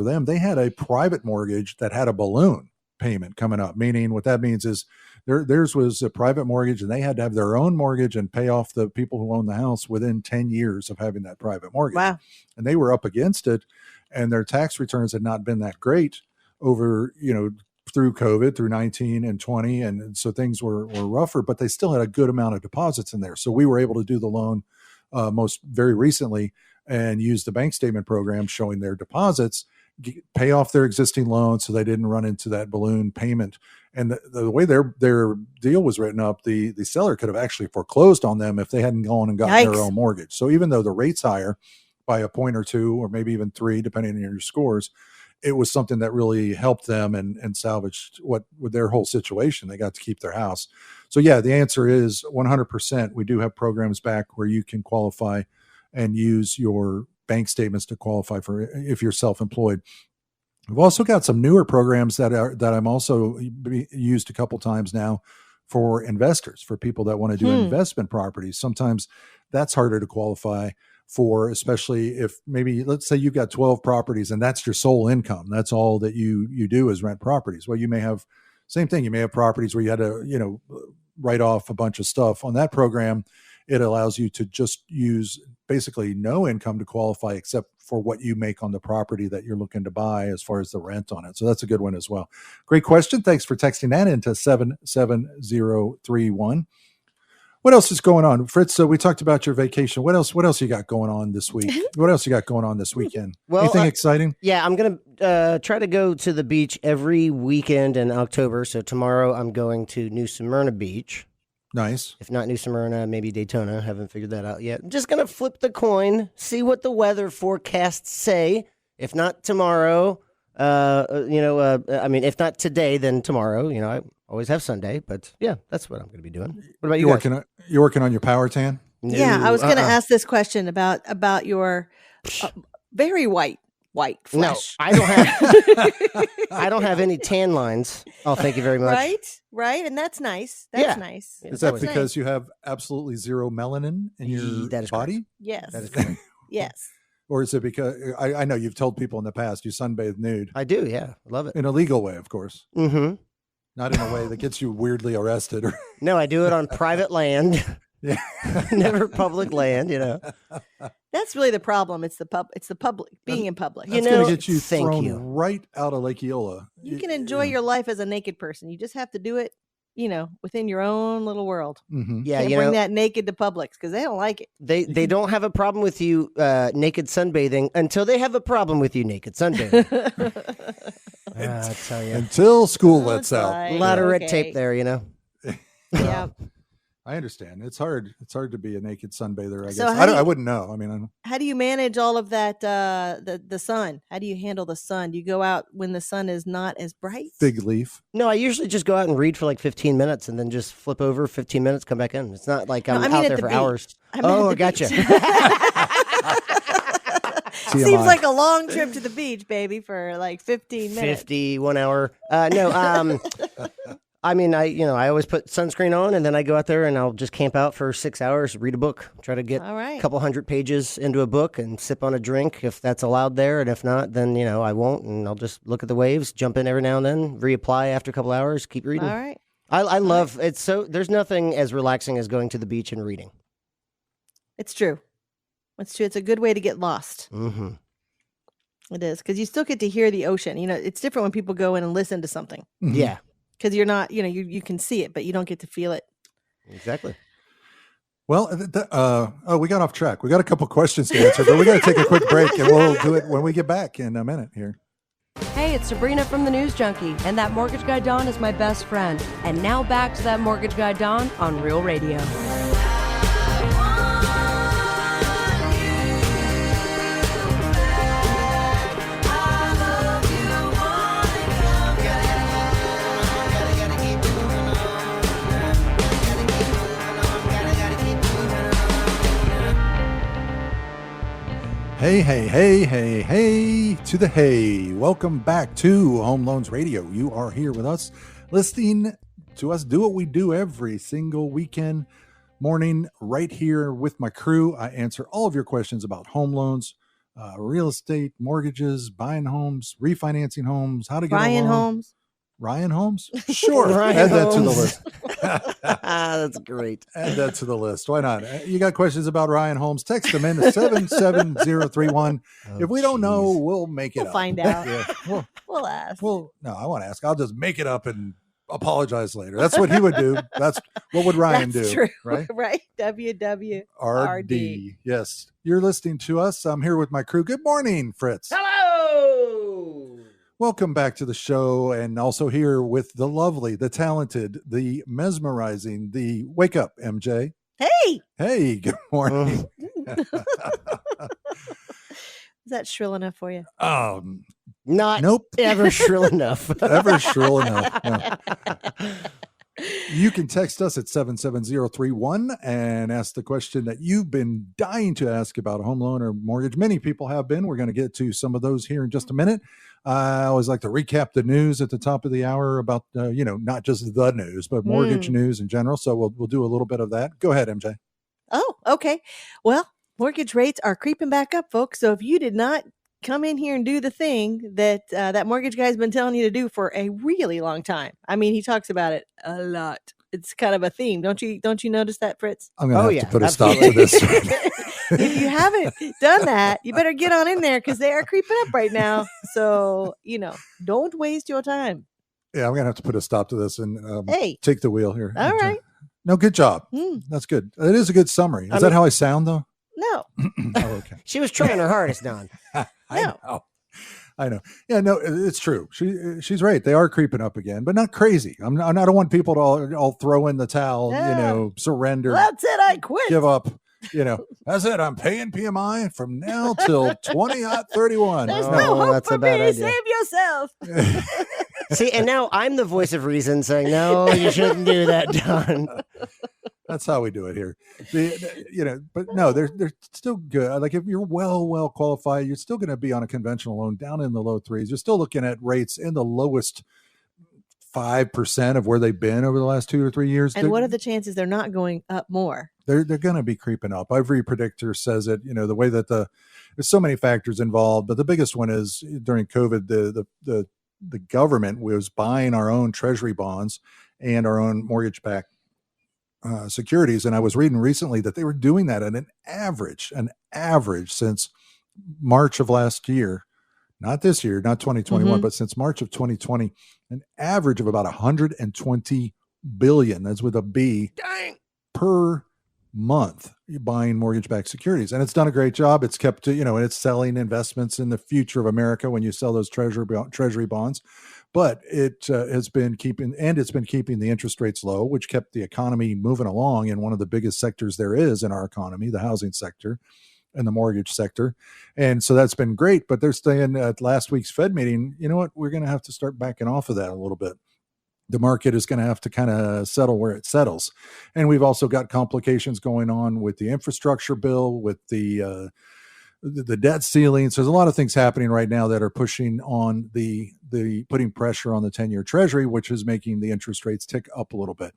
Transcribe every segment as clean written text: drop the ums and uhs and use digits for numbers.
for them, they had a private mortgage that had a balloon payment coming up, meaning what that means is theirs was a private mortgage and they had to have their own mortgage and pay off the people who own the house within 10 years of having that private mortgage. Wow. And they were up against it, and their tax returns had not been that great over, through COVID, through 19 and 20. And so things were rougher, but they still had a good amount of deposits in there. So we were able to do the loan most very recently and use the bank statement program showing their deposits, pay off their existing loans so they didn't run into that balloon payment. And the way their deal was written up, the seller could have actually foreclosed on them if they hadn't gone and gotten their own mortgage. So even though the rate's higher by a point or two, or maybe even 3, depending on your scores, it was something that really helped them and salvaged with their whole situation. They got to keep their house. So yeah, the answer is 100%. We do have programs back where you can qualify and use your bank statements to qualify for if you're self-employed. We've also got some newer programs that I'm also used a couple times now for investors, for people that want to do investment properties. Sometimes that's harder to qualify for, especially if maybe, let's say you've got 12 properties and that's your sole income. That's all that you do is rent properties. Well, you may have same thing. You may have properties where you had to, write off a bunch of stuff. On that program, it allows you to just use basically no income to qualify except for what you make on the property that you're looking to buy as far as the rent on it. So that's a good one as well. Great question. Thanks for texting that into 77031. What else is going on, Fritz? So we talked about your vacation. What else you got going on this week? What else you got going on this weekend? Well, anything exciting? Yeah, I'm going to try to go to the beach every weekend in October. So tomorrow I'm going to New Smyrna Beach. Nice. If not New Smyrna, maybe Daytona. Haven't figured that out yet. I'm just going to flip the coin, see what the weather forecasts say. If not tomorrow, if not today, then tomorrow. I always have Sunday, but yeah, that's what I'm going to be doing. What about you? You're working on your power tan? No, yeah, I was going to ask this question about your very white flesh. No, I don't have any tan lines. Oh, thank you very much. Right, and that's nice. That's nice. Is that because you have absolutely zero melanin in your body? Correct. Yes. That is correct. Yes. Or is it because I know you've told people in the past you sunbathe nude? I do. Yeah, I love it in a legal way, of course. Mm-hmm. Not in a way that gets you weirdly arrested. No, I do it on private land. Yeah, never public land. That's really the problem. It's the public being in public. That's going to get you thrown right out of Lake Eola. You can enjoy your life as a naked person. You just have to do it, within your own little world. Mm-hmm. Yeah, can't bring that naked to Publix because they don't like it. They don't have a problem with you naked sunbathing until they have a problem with you naked sunbathing. I tell you, until school lets out. A lot of red tape there, Yeah. I understand. It's hard. It's hard to be a naked sunbather. I guess. So I wouldn't know. I mean, how do you manage all of that? The sun. How do you handle the sun? Do you go out when the sun is not as bright? Fig leaf. No, I usually just go out and read for like 15 minutes and then just flip over 15 minutes, come back in. It's not like I'm out there for hours. I gotcha. Seems like a long trip to the beach, baby, for like 15 minutes. 1 hour. No. I mean, I always put sunscreen on and then I go out there and I'll just camp out for 6 hours, read a book, try to get a couple hundred pages into a book and sip on a drink if that's allowed there. And if not, then, I won't. And I'll just look at the waves, jump in every now and then, reapply after a couple hours, keep reading. All right. I love it. So there's nothing as relaxing as going to the beach and reading. It's true. It's true. It's a good way to get lost. Mm-hmm. It is. Because you still get to hear the ocean. It's different when people go in and listen to something. Mm-hmm. Yeah. Because you're not, you can see it, but you don't get to feel it. Exactly. Well, we got off track. We got a couple questions to answer, but we got to take a quick break and we'll do it when we get back in a minute here. Hey, it's Sabrina from the News Junkie, and that mortgage guy Don is my best friend. And now back to that mortgage guy Don on Real Radio. Hey to the hey. Welcome back to Home Loans Radio. You are here with us, listening to us do what we do every single weekend morning right here with my crew. I answer all of your questions about home loans, real estate, mortgages, buying homes, refinancing homes, how to get Ryan a loan. Holmes. Ryan Holmes? Sure. Ryan Add that to the Holmes. list. That's great. Add that to the list. Why not? You got questions about Ryan Holmes? Text them in to 77031. If we don't know, we'll make it up. We'll find out. Yeah. We'll ask. Well, no, I won't ask. I'll just make it up and apologize later. That's what he would do. That's what would Ryan That's do? True. Right? Right. WWRD. RD. Yes. You're listening to us. I'm here with my crew. Good morning, Fritz. Hello. Welcome back to the show. And also here with the lovely, the talented, the mesmerizing, the wake up, MJ. Hey. Hey, good morning. Is that shrill enough for you? Not Nope. ever shrill enough. Ever shrill enough. No. You can text us at 77031 and ask the question that you've been dying to ask about a home loan or mortgage. Many people have been. We're going to get to some of those here in just a minute. I always like to recap the news at the top of the hour about, not just the news, but mortgage news in general. So we'll do a little bit of that. Go ahead, MJ. Oh, okay. Well, mortgage rates are creeping back up, folks. So if you did not come in here and do the thing that that mortgage guy's been telling you to do for a really long time. I mean, he talks about it a lot. It's kind of a theme. Don't you notice that, Fritz? I'm going to have to put a stop to this. If you haven't done that, you better get on in there because they are creeping up right now. So, don't waste your time. Yeah, I'm going to have to put a stop to this and hey, take the wheel here. All right. No, good job. That's good. It is a good summary. Is that how I sound, though? No. Oh, okay. She was trying her hardest, Don. I know. Yeah, no, it's true. She's right. They are creeping up again, but not crazy. I don't want people to all throw in the towel, surrender. That's it. I quit. Give up. That's it. I'm paying PMI from now till 2031. There's no hope that's for a bad me. idea. Save yourself. See, and now I'm the voice of reason saying, no, you shouldn't do that, Don. That's how we do it here. But no, they're still good. Like if you're well qualified, you're still going to be on a conventional loan down in the low threes. You're still looking at rates in the lowest 5% of where they've been over the last 2 or 3 years. And what are the chances they're not going up more? They're going to be creeping up. Every predictor says it. The way that there's so many factors involved, but the biggest one is during COVID, the government was buying our own treasury bonds and our own mortgage-backed securities. And I was reading recently that they were doing that at an average since March of last year, not this year, not 2021, but since March of 2020, an average of about 120 billion, that's with a B, per month buying mortgage-backed securities. And it's done a great job. It's kept, and it's selling investments in the future of America when you sell those treasury bonds. But it has been keeping the interest rates low, which kept the economy moving along in one of the biggest sectors there is in our economy, the housing sector and the mortgage sector. And so that's been great. But they're saying at last week's Fed meeting, you know what, we're going to have to start backing off of that a little bit. The market is going to have to kind of settle where it settles. And we've also got complications going on with the infrastructure bill, with the debt ceilings. There's a lot of things happening right now that are pushing on putting pressure on the 10-year treasury, which is making the interest rates tick up a little bit.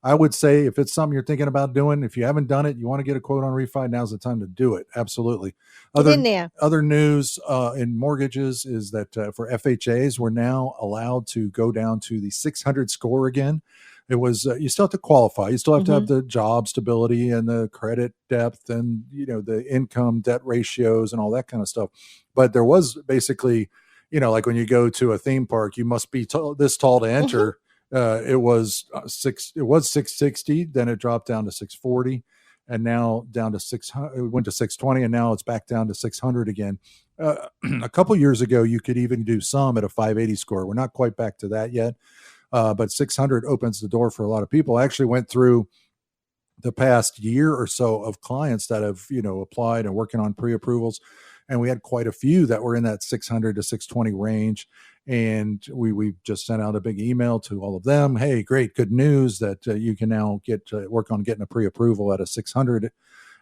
I would say if it's something you're thinking about doing, if you haven't done it, you want to get a quote on refi, now's the time to do it. Absolutely. Other news in mortgages is that for FHAs, we're now allowed to go down to the 600 score again. It was you still have to qualify. You still have to have the job stability and the credit depth and the income debt ratios and all that kind of stuff. But there was basically, like when you go to a theme park, you must be this tall to enter. It was 660, then it dropped down to 640, and now down to 600. It went to 620, and now it's back down to 600 again. A couple years ago, you could even do some at a 580 score. We're not quite back to that yet. But 600 opens the door for a lot of people. I actually went through the past year or so of clients that have, applied and working on pre-approvals. And we had quite a few that were in that 600 to 620 range. And we just sent out a big email to all of them. Hey, great, good news that you can now work on getting a pre-approval at a 600.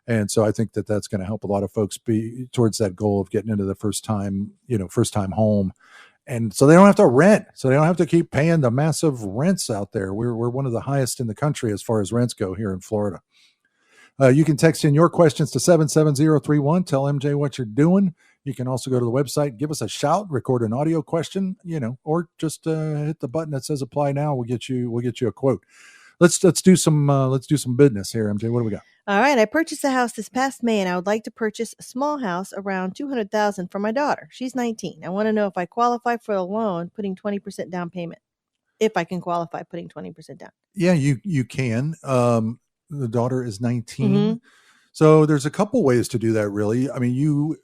And so I think that that's going to help a lot of folks be towards that goal of getting into the first time home. And so they don't have to rent. So they don't have to keep paying the massive rents out there. We're one of the highest in the country as far as rents go here in Florida. You can text in your questions to 77031. Tell MJ what you're doing. You can also go to the website, give us a shout, record an audio question, or just hit the button that says apply now. We'll get you a quote. Let's do some business here, MJ. What do we got? All right. I purchased a house this past May, and I would like to purchase a small house around $200,000 for my daughter. She's 19. I want to know if I qualify for a loan, putting 20% down payment. If I can qualify, putting 20% down. Yeah, you can. The daughter is 19, so there's a couple ways to do that. Really, I mean, you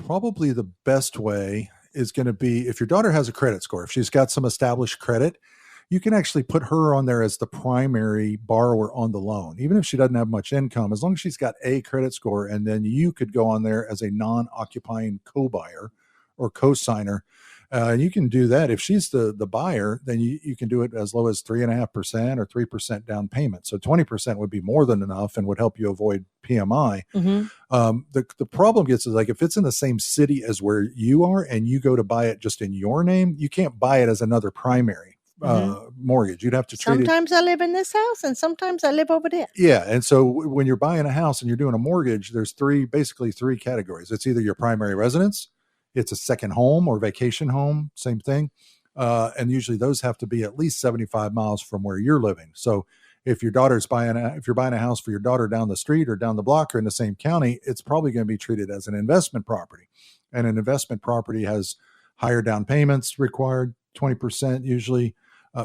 probably the best way is going to be if your daughter has a credit score. If she's got some established credit, you can actually put her on there as the primary borrower on the loan, even if she doesn't have much income, as long as she's got a credit score. And then you could go on there as a non-occupying co-buyer or co-signer. You can do that. If she's the buyer, then you can do it as low as 3.5% or 3% down payment. So 20% would be more than enough and would help you avoid PMI. The problem gets is like if it's in the same city as where you are and you go to buy it just in your name, you can't buy it as another primary mortgage. You'd have to treat sometimes I live in this house and sometimes I live over there. Yeah. And so when you're buying a house and you're doing a mortgage, there's basically three categories. It's either your primary residence, it's a second home or vacation home, same thing. And usually those have to be at least 75 miles from where you're living. So if your daughter's if you're buying a house for your daughter down the street or down the block or in the same county, it's probably going to be treated as an investment property. And an investment property has higher down payments required, 20% usually,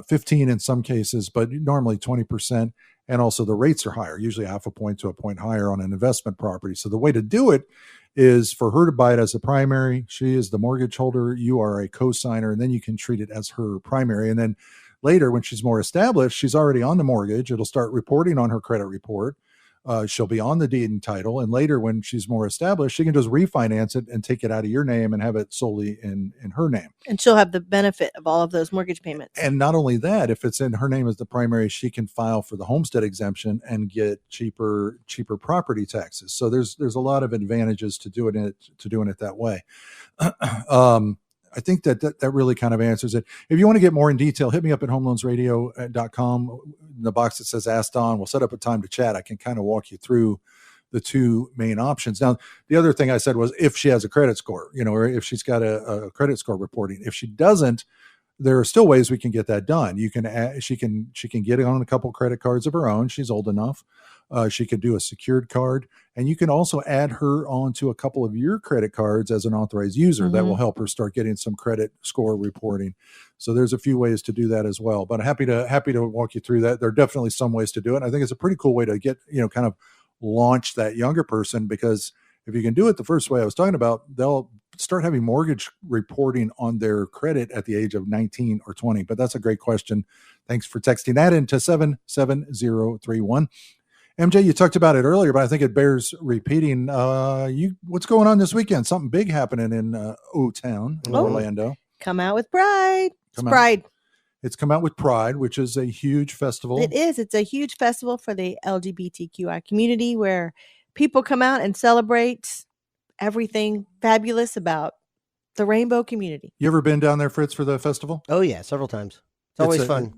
15 in some cases, but normally 20%. And also the rates are higher, usually 0.5 point to a point higher on an investment property. So the way to do it is for her to buy it as a primary. She is the mortgage holder. You are a co-signer, and then you can treat it as her primary. And then later, when she's more established, she's already on the mortgage. It'll start reporting on her credit report. She'll be on the deed and title. And later, when she's more established, she can just refinance it and take it out of your name and have it solely in her name. And she'll have the benefit of all of those mortgage payments. And not only that, if it's in her name as the primary, she can file for the homestead exemption and get cheaper property taxes. So there's a lot of advantages to doing it that way. I think that really kind of answers it. If you want to get more in detail, hit me up at homeloansradio.com. In the box that says Ask Don, we'll set up a time to chat. I can kind of walk you through the two main options. Now, the other thing I said was if she has a credit score, or if she's got a credit score reporting. If she doesn't, there are still ways we can get that done. She can get it on a couple credit cards of her own. She's old enough. She could do a secured card, and you can also add her onto a couple of your credit cards as an authorized user. That will help her start getting some credit score reporting. So there's a few ways to do that as well, but happy to walk you through that. There are definitely some ways to do it. And I think it's a pretty cool way to get, kind of launch that younger person, because if you can do it the first way I was talking about, they'll start having mortgage reporting on their credit at the age of 19 or 20. But that's a great question. Thanks for texting that into 77031. MJ, you talked about it earlier, but I think it bears repeating. What's going on this weekend? Something big happening in O-Town in Orlando. Come out with Pride. Pride. It's Come Out with Pride, which is a huge festival. It is. It's a huge festival for the LGBTQI community where people come out and celebrate everything fabulous about the rainbow community. You ever been down there, Fritz, for the festival? Oh, yeah, several times. It's always fun.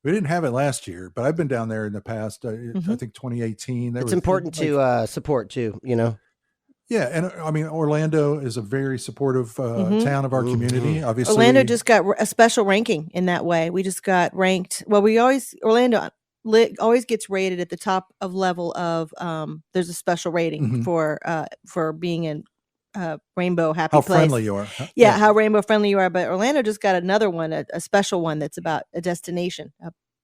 We didn't have it last year, but I've been down there in the past. I think 2018. It's important to support too, Yeah, and I mean, Orlando is a very supportive town of our community. Obviously, Orlando just got a special ranking in that way. We just got ranked. Well, Orlando always gets rated at the top of level of. There's a special rating for being in rainbow happy how place. Friendly you are. Yeah, how rainbow friendly you are. But Orlando just got another one, a special one that's about a destination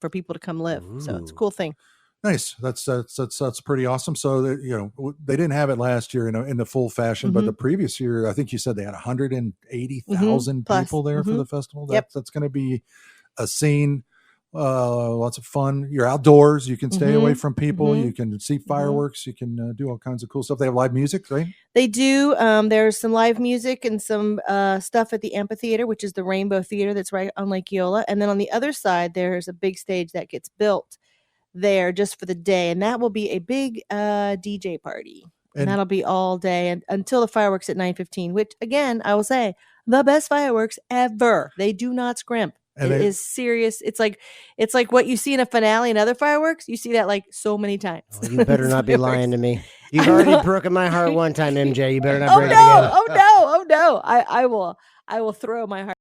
for people to come live. Ooh. So it's a cool thing. Nice. That's pretty awesome. So they didn't have it last year in the full fashion, but the previous year, I think you said they had 180,000 people there for the festival. That's going to be a scene. Lots of fun. You're outdoors. You can stay away from people. You can see fireworks. You can do all kinds of cool stuff. They have live music, right? They do. There's some live music and some stuff at the amphitheater, which is the Rainbow Theater that's right on Lake Eola. And then on the other side, there's a big stage that gets built there just for the day. And that will be a big DJ party. And that'll be all day and until the fireworks at 9:15, which again, I will say, the best fireworks ever. They do not scrimp. And it is serious. It's like what you see in a finale and other fireworks. You see that like so many times. Oh, you better not be lying to me. You've already broken my heart one time, MJ. You better not break it again. Oh no! I will throw my heart.